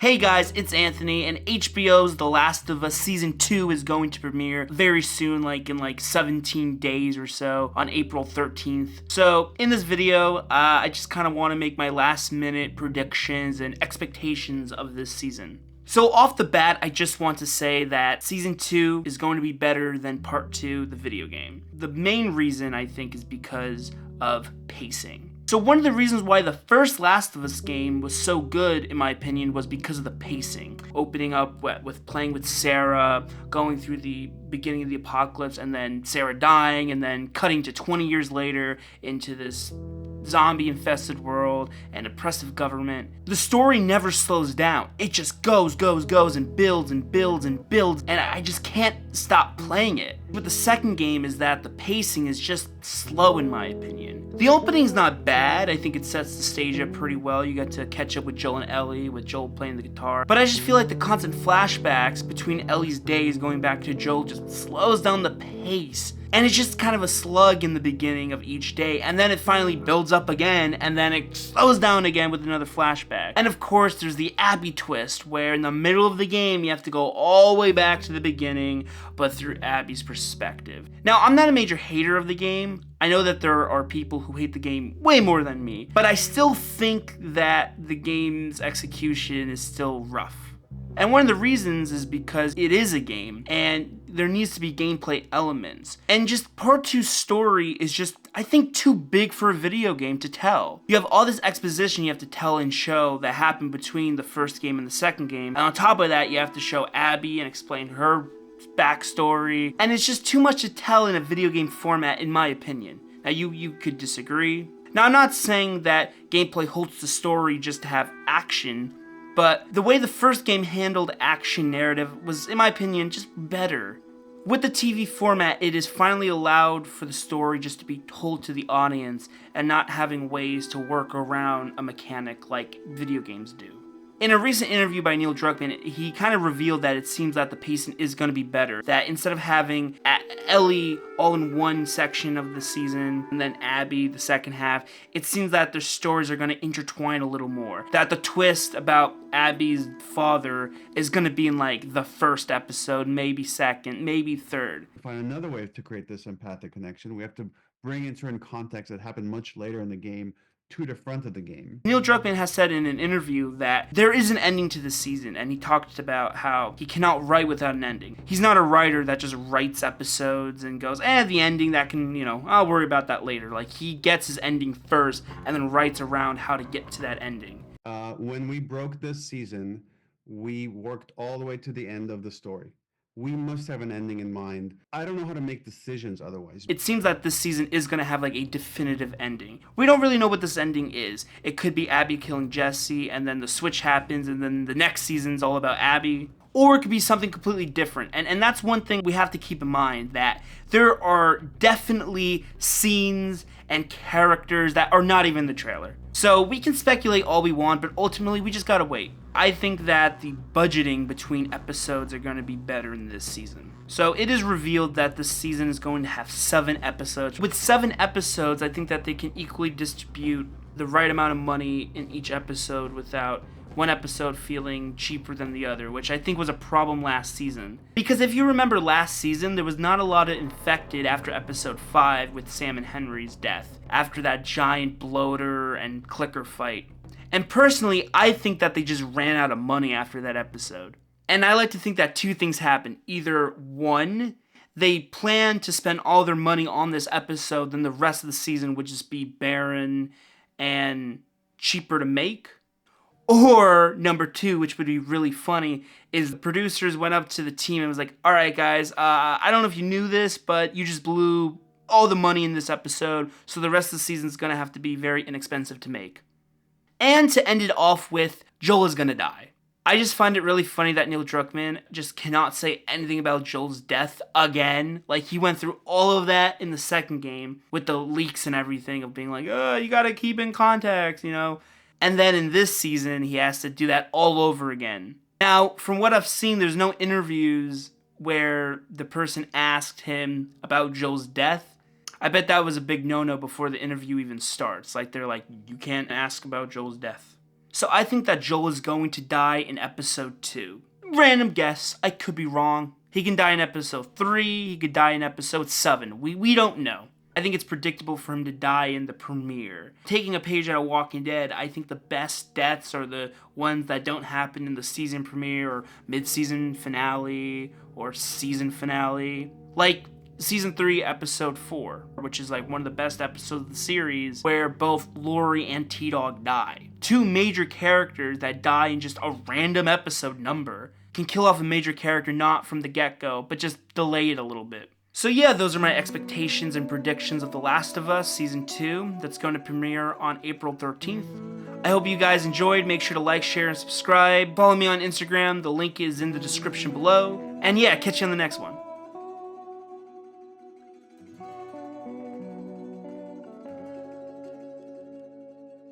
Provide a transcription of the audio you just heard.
Hey guys, it's Anthony, and HBO's The Last of Us Season 2 is going to premiere very soon, in 17 days or so, on April 13th. So, in this video, I just kind of want to make my last minute predictions and expectations of this season. So off the bat, I just want to say that Season 2 is going to be better than Part 2, the video game. The main reason, I think, is because of pacing. So one of the reasons why the first Last of Us game was so good, in my opinion, was because of the pacing. Opening up with playing with Sarah, going through the beginning of the apocalypse, and then Sarah dying, and then cutting to 20 years later into this zombie-infested world and oppressive government. The story never slows down. It just goes, and builds, and I just can't stop playing it. With the second game is that the pacing is just slow, in my opinion. The opening's not bad. I think it sets the stage up pretty well. You get to catch up with Joel and Ellie, with Joel playing the guitar. But I just feel like the constant flashbacks between Ellie's days going back to Joel just slows down the pace. And it's just kind of a slug in the beginning of each day, and then it finally builds up again, and then it slows down again with another flashback. And of course, there's the Abby twist, where in the middle of the game, you have to go all the way back to the beginning, but through Abby's perspective. Now, I'm not a major hater of the game. I know that there are people who hate the game way more than me, but I still think that the game's execution is still rough. And one of the reasons is because it is a game, and there needs to be gameplay elements. And just Part 2's story is just, I think, too big for a video game to tell. You have all this exposition you have to tell and show that happened between the first game and the second game. And on top of that, you have to show Abby and explain her backstory. And it's just too much to tell in a video game format, in my opinion. Now, you could disagree. Now, I'm not saying that gameplay holds the story just to have action, but the way the first game handled action narrative was, in my opinion, just better. With the TV format, it is finally allowed for the story just to be told to the audience and not having ways to work around a mechanic like video games do. In a recent interview by Neil Druckmann, he kind of revealed that it seems that the pacing is going to be better. That instead of having Ellie all in one section of the season and then Abby the second half, it seems that their stories are going to intertwine a little more. That the twist about Abby's father is going to be in the first episode, maybe second, maybe third. To find another way to create this empathic connection, we have to bring in certain context that happened much later in the game to the front of the game. Neil Druckmann has said in an interview that there is an ending to the season, and he talked about how he cannot write without an ending. He's not a writer that just writes episodes and goes, the ending, that can, I'll worry about that later. He gets his ending first and then writes around how to get to that ending. When we broke this season, we worked all the way to the end of the story. We must have an ending in mind. I don't know how to make decisions otherwise. It seems that this season is going to have a definitive ending. We don't really know what this ending is. It could be Abby killing Jesse, and then the switch happens, and then the next season's all about Abby. Or it could be something completely different. And that's one thing we have to keep in mind, that there are definitely scenes and characters that are not even in the trailer. So we can speculate all we want, but ultimately we just gotta wait. I think that the budgeting between episodes are going to be better in this season. So it is revealed that this season is going to have 7 episodes. With 7 episodes, I think that they can equally distribute the right amount of money in each episode without one episode feeling cheaper than the other, which I think was a problem last season. Because if you remember last season, there was not a lot of infected after episode 5 with Sam and Henry's death, after that giant bloater and clicker fight. And personally, I think that they just ran out of money after that episode. And I like to think that 2 things happened. Either 1, they planned to spend all their money on this episode, then the rest of the season would just be barren and cheaper to make. Or number 2, which would be really funny, is the producers went up to the team and was like, all right, guys, I don't know if you knew this, but you just blew all the money in this episode, so the rest of the season is going to have to be very inexpensive to make. And to end it off with, Joel is going to die. I just find it really funny that Neil Druckmann just cannot say anything about Joel's death again. He went through all of that in the second game with the leaks and everything of being you gotta keep in contact, And then in this season, he has to do that all over again. Now, from what I've seen, there's no interviews where the person asked him about Joel's death. I bet that was a big no-no before the interview even starts. They're like, you can't ask about Joel's death. So I think that Joel is going to die in episode 2. Random guess, I could be wrong. He can die in episode 3, he could die in episode 7. We don't know. I think it's predictable for him to die in the premiere. Taking a page out of Walking Dead, I think the best deaths are the ones that don't happen in the season premiere or mid-season finale or season finale. Like Season 3, Episode 4, which is like one of the best episodes of the series, where both Lori and T-Dog die. 2 major characters that die in just a random episode number can kill off a major character not from the get-go, but just delay it a little bit. So yeah, those are my expectations and predictions of The Last of Us Season 2 that's going to premiere on April 13th. I hope you guys enjoyed. Make sure to like, share, and subscribe. Follow me on Instagram. The link is in the description below. And yeah, catch you on the next one.